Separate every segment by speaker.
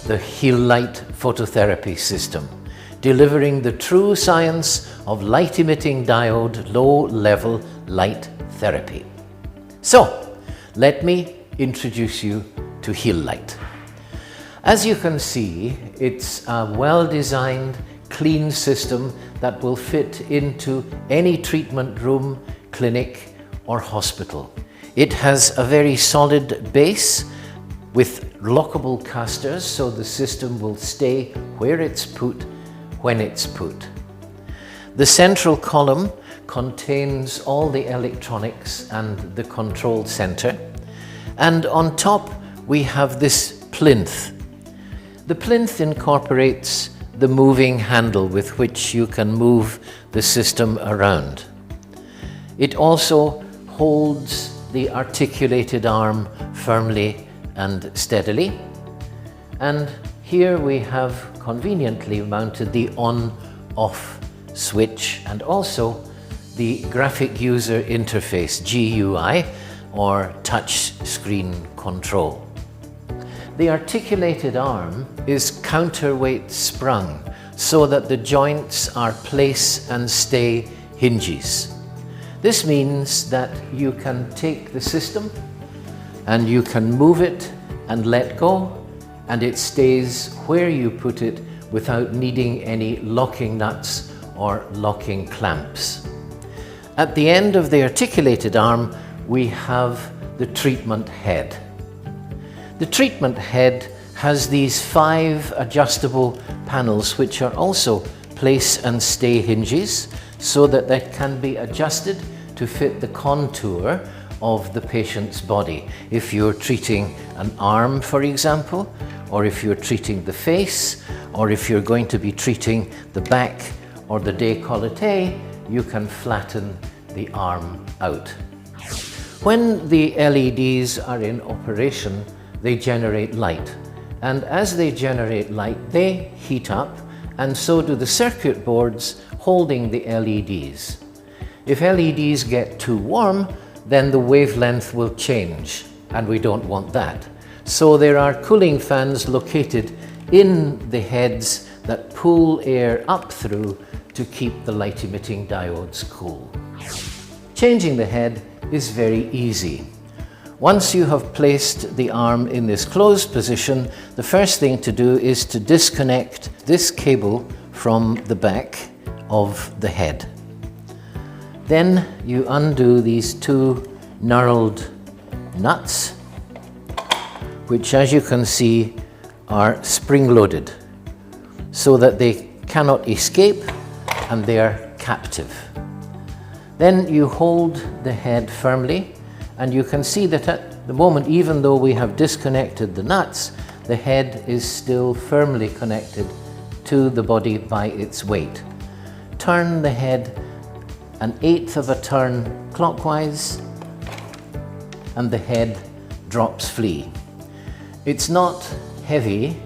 Speaker 1: the Healite phototherapy system, delivering the true science of light-emitting diode low-level light therapy. So, let me introduce you to Healite. As you can see, it's a well-designed, clean system that will fit into any treatment room, clinic or hospital. It has a very solid base with lockable casters, so the system will stay where it's put when it's put. The central column contains all the electronics and the control center, and on top we have this plinth. The plinth incorporates the moving handle with which you can move the system around. It also holds the articulated arm firmly and steadily. And here we have conveniently mounted the on-off switch and also the graphic user interface, GUI, or touch screen control. The articulated arm is counterweight sprung so that the joints are place and stay hinges. This means that you can take the system and you can move it and let go, and it stays where you put it without needing any locking nuts or locking clamps. At the end of the articulated arm, we have the treatment head. The treatment head has these 5 adjustable panels which are also place and stay hinges so that they can be adjusted to fit the contour of the patient's body. If you're treating an arm, for example, or if you're treating the face, or if you're going to be treating the back or the décolleté, you can flatten the arm out. When the LEDs are in operation, they generate light, and as they generate light, they heat up, and so do the circuit boards holding the LEDs. If LEDs get too warm, then the wavelength will change, and we don't want that. So there are cooling fans located in the heads that pull air up through to keep the light-emitting diodes cool. Changing the head is very easy. Once you have placed the arm in this closed position, the first thing to do is to disconnect this cable from the back of the head. Then you undo these 2 knurled nuts, which, as you can see, are spring-loaded so that they cannot escape and they are captive. Then you hold the head firmly, and you can see that at the moment, even though we have disconnected the nuts, the head is still firmly connected to the body by its weight. Turn the head 1/8 of a turn clockwise, and the head drops free. It's not heavy,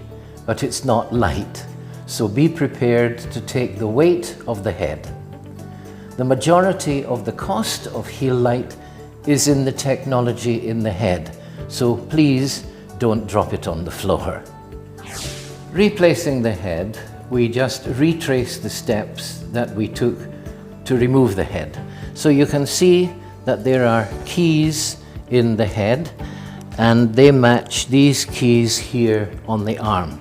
Speaker 1: but it's not light, so be prepared to take the weight of the head. The majority of the cost of Healite is in the technology in the head, so please don't drop it on the floor. Replacing the head, we just retrace the steps that we took to remove the head. So you can see that there are keys in the head, and they match these keys here on the arm.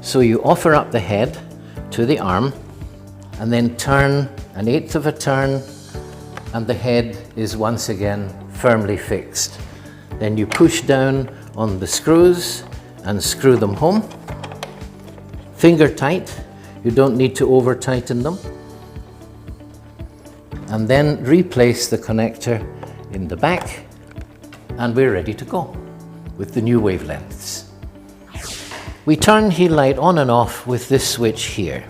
Speaker 1: So you offer up the head to the arm and then turn 1/8 of a turn, and the head is once again firmly fixed. Then you push down on the screws and screw them home. Finger tight, you don't need to over tighten them. And then replace the connector in the back, and we're ready to go with the new wavelengths. We turn Healite on and off with this switch here.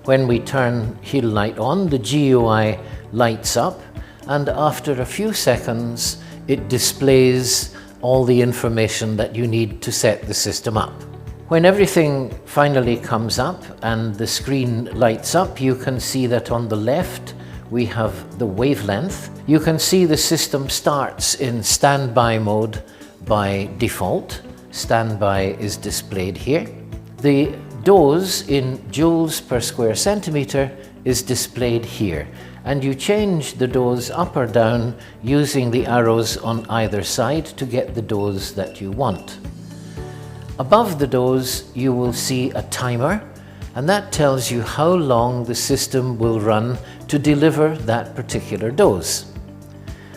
Speaker 1: When we turn Healite on, the GUI lights up, and after a few seconds it displays all the information that you need to set the system up. When everything finally comes up and the screen lights up, you can see that on the left we have the wavelength. You can see the system starts in standby mode by default. Standby is displayed here. The dose in joules per square centimetre is displayed here, and you change the dose up or down using the arrows on either side to get the dose that you want. Above the dose you will see a timer, and that tells you how long the system will run to deliver that particular dose.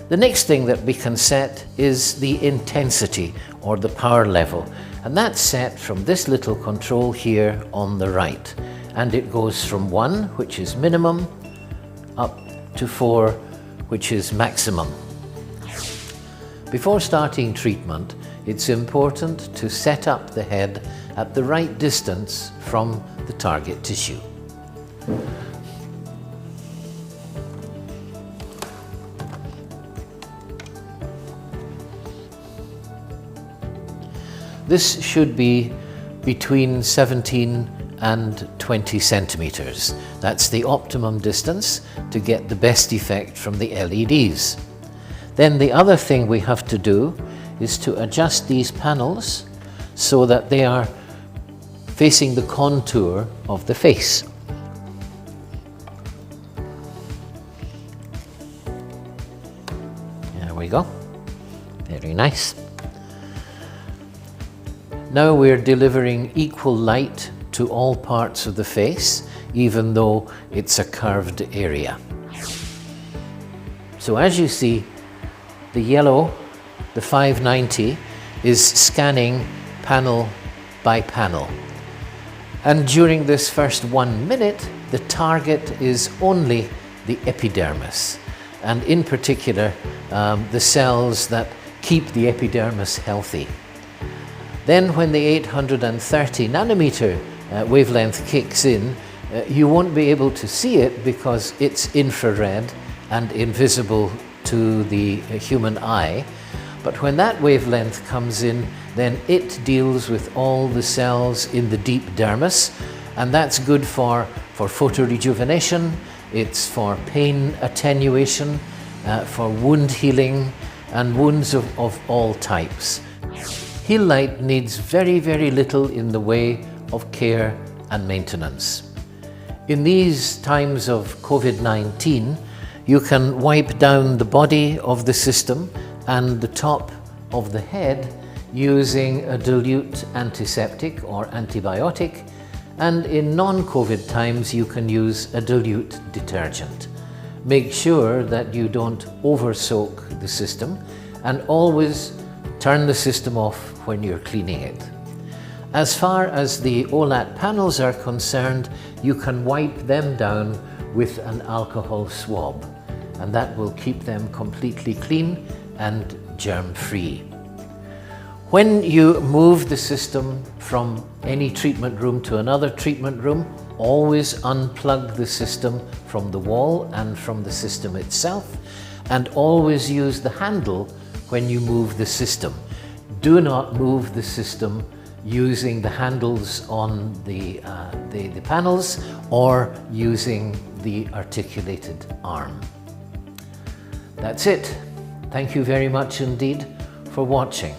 Speaker 1: The next thing that we can set is the intensity or the power level, and that's set from this little control here on the right, and it goes from 1, which is minimum, up to 4, which is maximum. Before starting treatment, it's important to set up the head at the right distance from the target tissue. This should be between 17 and 20 centimeters. That's the optimum distance to get the best effect from the LEDs. Then the other thing we have to do is to adjust these panels so that they are facing the contour of the face. There we go. Very nice. Now we're delivering equal light to all parts of the face, even though it's a curved area. So as you see, the yellow, the 590, is scanning panel by panel. And during this first 1 minute, the target is only the epidermis, and in particular, the cells that keep the epidermis healthy. Then when the 830 nanometer wavelength kicks in, you won't be able to see it because it's infrared and invisible to the human eye. But when that wavelength comes in, then it deals with all the cells in the deep dermis, and that's good for photorejuvenation, it's for pain attenuation, for wound healing, and wounds of all types. Healite needs very, very little in the way of care and maintenance. In these times of COVID-19, you can wipe down the body of the system and the top of the head using a dilute antiseptic or antibiotic, and in non-COVID times you can use a dilute detergent. Make sure that you don't over-soak the system, and always turn the system off when you're cleaning it. As far as the OLAT panels are concerned, you can wipe them down with an alcohol swab, and that will keep them completely clean and germ-free. When you move the system from any treatment room to another treatment room, always unplug the system from the wall and from the system itself, and always use the handle when you move the system. Do not move the system using the handles on the panels or using the articulated arm. That's it. Thank you very much indeed for watching.